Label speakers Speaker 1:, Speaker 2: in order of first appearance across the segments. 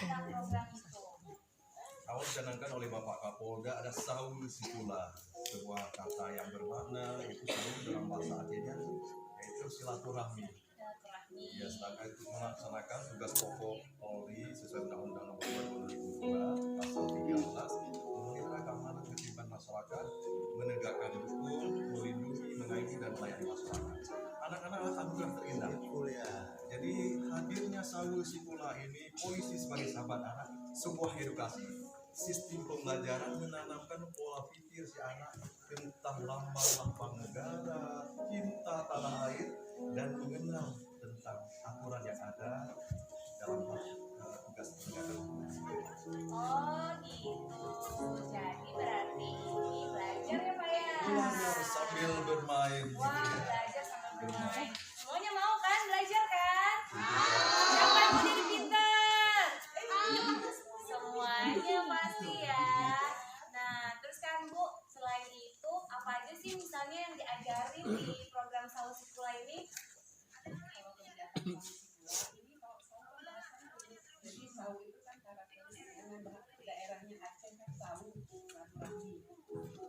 Speaker 1: tentang program itu?
Speaker 2: Awal dicanangkan oleh Bapak Kapolda ada saul situlah, sebuah kata yang bermakna itu saul dalam bahasa Acehnya yaitu silaturahmi. Ya, sedangkan itu melaksanakan tugas pokok Polri sesuai Undang-Undang Nomor 2 2002 Pasal 13 memelihara keamanan ketertiban masyarakat, menegakkan hukum, melindungi, mengayomi dan melayani masyarakat. Anak-anak anugerah terindah. Jadi hadirnya Saul Sikula ini polisi sebagai sahabat anak, sebuah edukasi. Sistem pembelajaran menanamkan pola pikir si anak tentang lambang-lambang negara, cinta tanah air, dan mengenal tentang aturan yang ada dalam tugas penegakan hukum.
Speaker 1: Oh gitu. Jadi berarti ini belajar ya Pak ya?
Speaker 2: Belajar sambil bermain.
Speaker 1: Wah, belajar sambil bermain. Semuanya mau kan belajar kan? Siapa yang mau jadi pintar? Semuanya pasti ya. Nah, terus kan Bu, selain itu apa aja sih misalnya yang diajarin di program Saul Sikula ini?
Speaker 3: Jadi saung itu kan karakteristik daerahnya Aceh kan saung silaturahmi.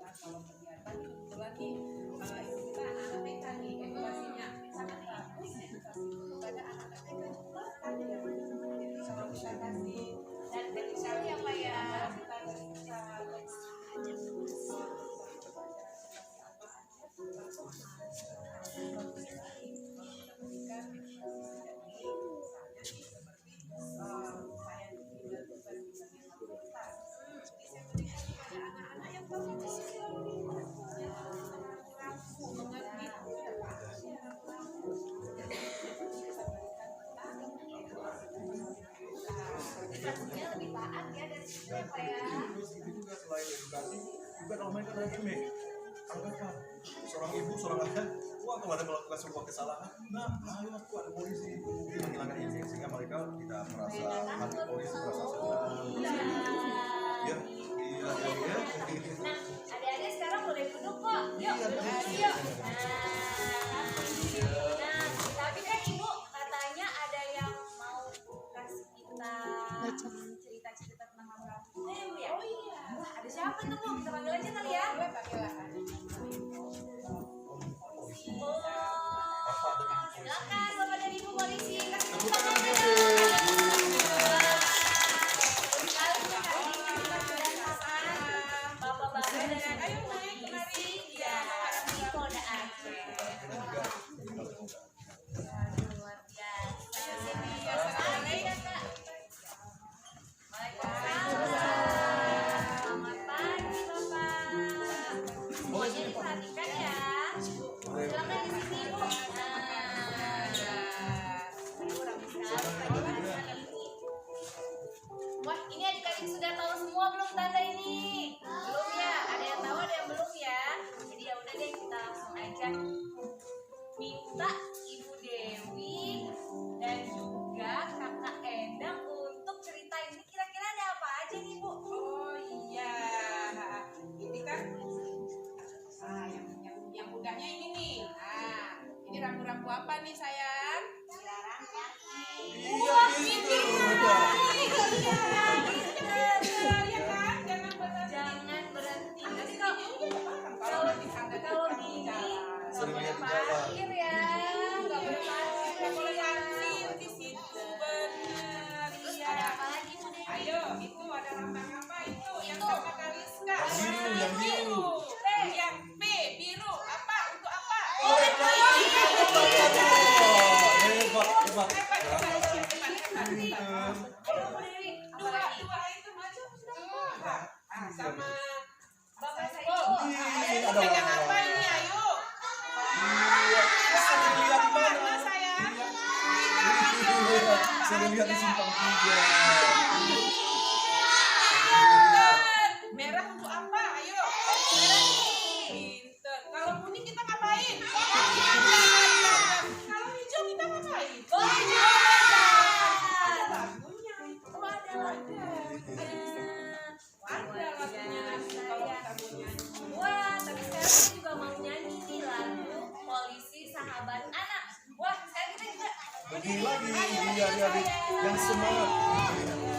Speaker 3: Nah kalau kegiatan kebetulan nih itu kita anak-anak TK nih edukasinya sangat bagus edukasi kepada anak-anak TK juga kan ya. Jadi kalau kita kasih
Speaker 1: Dan misalnya apa ya?
Speaker 3: kita bisa
Speaker 1: Edukasinya lebih taat ya dari situ ya Pak ya?
Speaker 2: Terus itu juga selain edukasi juga dalam mereka ada gimmick. Angkatkan seorang ibu, seorang ayah, wah kalau ada melakukan sebuah kesalahan, nah ayo aku ada polisi, kemudian menghilangkan ini sehingga mereka tidak merasa hati polisi merasa senang. Ya, iya.
Speaker 1: Nah, adik-adik sekarang boleh duduk kok. Yuk, duduk dulu yuk. Nah, tapi kan Ibu katanya ada yang mau kasih kita cerita-cerita tentang kampung ya Bu ya?
Speaker 3: oh iya.
Speaker 1: Wah, ada siapa tuh Bu? Kita panggil aja kali ya.
Speaker 3: Gue pakai
Speaker 1: Silakan Bapak dan Ibu polisi, kasih tepuk
Speaker 2: Tepuk tangan
Speaker 1: tangan. Bapak-bapak dan
Speaker 3: ayo naik kemari
Speaker 1: ya di Polda Aceh. Luar biasa. Waalaikumsalam. Selamat pagi Bapak. Semuanya diperhatikan ya. Silakan di sini Bu. Wah, ini adik-adik sudah tahu semua belum tanda ini? Belum ya? Ada yang tahu, ada yang belum ya? Jadi ya udah deh, kita langsung aja minta Ibu Dewi dan juga Kakak Endang untuk cerita ini kira-kira ada apa aja nih Bu?
Speaker 3: oh iya ini kan yang mudahnya ini nih ini rambu-rambu apa nih sayang
Speaker 1: Dilarang nyanyi.
Speaker 2: Iya, gitu.
Speaker 3: ya kan jangan berhenti
Speaker 1: Jangan berhenti. Nanti
Speaker 3: kalau nanti anda
Speaker 1: kalau gini
Speaker 2: Sering lihat di jalan.
Speaker 1: parkir ya, nggak boleh parkir.
Speaker 3: nggak boleh parkir di situ benar
Speaker 1: Terus
Speaker 3: iya.
Speaker 1: ada apa lagi Bu Dewi?
Speaker 3: Ayo itu ada lambang apa itu yang sama Kariska
Speaker 2: Yang biru.
Speaker 3: yang B biru apa untuk apa
Speaker 2: Hebat.
Speaker 3: hebat.
Speaker 1: Ayo Bu Dewi, apa lagi?
Speaker 3: dua itu maju sudah sama
Speaker 1: Bapak saya
Speaker 3: oh
Speaker 1: Ibu.
Speaker 3: ini
Speaker 2: ada
Speaker 3: pegang
Speaker 2: apa?
Speaker 3: apa ini ayo
Speaker 2: Iya, sering lihat di
Speaker 3: mana
Speaker 2: mana?
Speaker 3: sayang
Speaker 2: Sering lihat di simpang 3.
Speaker 3: merah untuk apa ayo pinter kalau kuning kita ngapain kalau hijau kita ngapain ada lagunya ada lagunya kalau kita mau nyanyi
Speaker 1: Wah, tapi sekarang kita juga mau nyanyi nih lagu Polisi Sahabat Anak. Wah, sekarang kita juga
Speaker 2: Begini lagi, iya, yang semangat.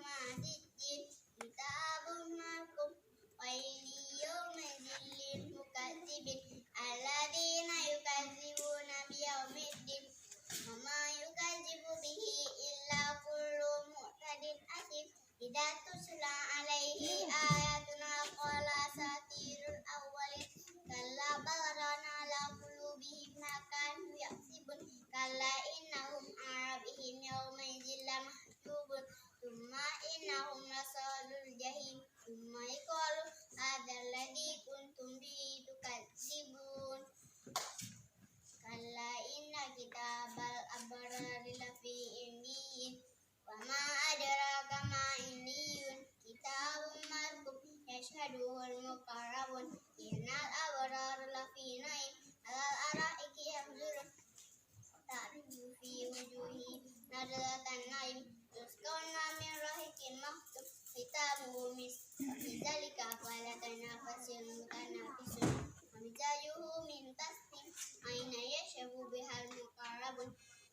Speaker 4: rahmatiddin kitabun marqum wailiyawmidillil mukadzibin alladzina yukadzibuna biyaumiddin wama yukadzibu bihi illa kullu mu'tadin asim idza tusla alaihi ayatuna qala asatirul awwalin kalla bal rana ala qulubihim ma kanu yaksibun kalla innahum an rabbihim yawma idzin lamahjubun thumma innahum lasalul jahim thumma yaqulu hadzal ladzi kuntum bihi tukadzibun kalla inna kitabal abrari lafi illiyin wa ma adraka ma illiyun kitabun marqum yashhaduhul muqarrabun innal abrara lafi naim alal araiki yanzurun ta'rifu fi wujuhihim nadratan naim yusqawna min rahiqin makhtum khitamuhu misk bidzalika falyatanafasil mutanafisun mizajuhu min tasnim aina yashabu bihal muqarrabun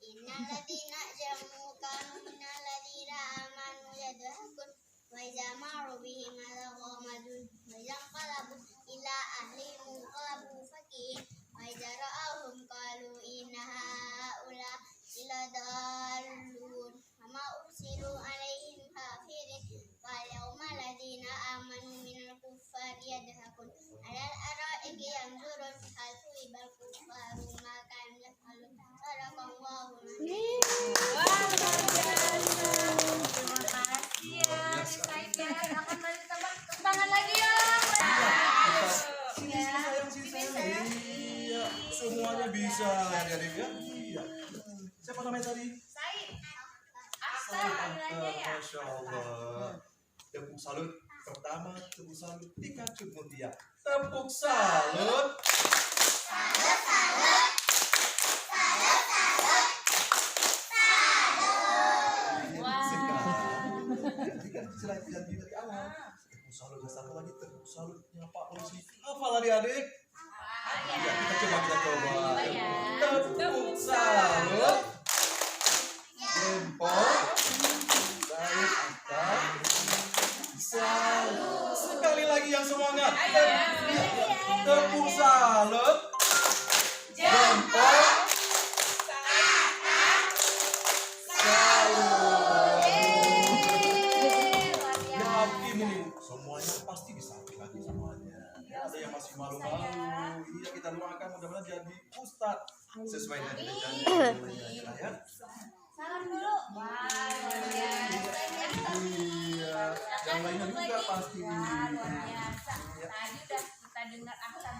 Speaker 4: innal ladzina jamu kanu minal ladzina amanu yadhakun wa idza maru bihim alaghamadun wa idza qalabu ila ahlihim qalabu fakihin wa idza ra'awhum qalu inna haula ila dallun ma ursilu alaihim hafirin wal yawma ladzina amanu minal kuffari yadhakun alal araiki yanzurun hal tuibal kuffaru ma kanu yaf'alun sadaqallahu
Speaker 1: Wah, luar biasa. Terima kasih ya, Miss Aida. Akan balik tepuk tangan lagi ya.
Speaker 2: Sini sayang, sini sayang. Iya, semuanya bisa adik-adik ya. Iya. Siapa namanya tadi?
Speaker 1: Said. Asta panggilannya ya.
Speaker 2: Masya Allah. Tepuk salut pertama, tepuk salut Pikachu Mutia. Tepuk salut. Sekarang ganti dari awal. Tepuk salut dan satu lagi tepuk salutnya Pak Polisi. Hafal adik-adik? Ya, kita coba. Tepuk salut. Jempol. Baik, Atta. Salut. Sekali lagi yang semangat. Tepuk salut. Jempol. Salut. Yakin ini semuanya pasti bisa lagi semuanya. Ada yang masih malu-malu. Iya, kita doakan mudah-mudahan jadi ustadz sesuai dengan janji ya.
Speaker 1: Salam dulu. Wah, luar biasa.
Speaker 2: Iya, yang lainnya juga pasti.
Speaker 1: Wah, luar biasa. Tadi udah kita dengar aksan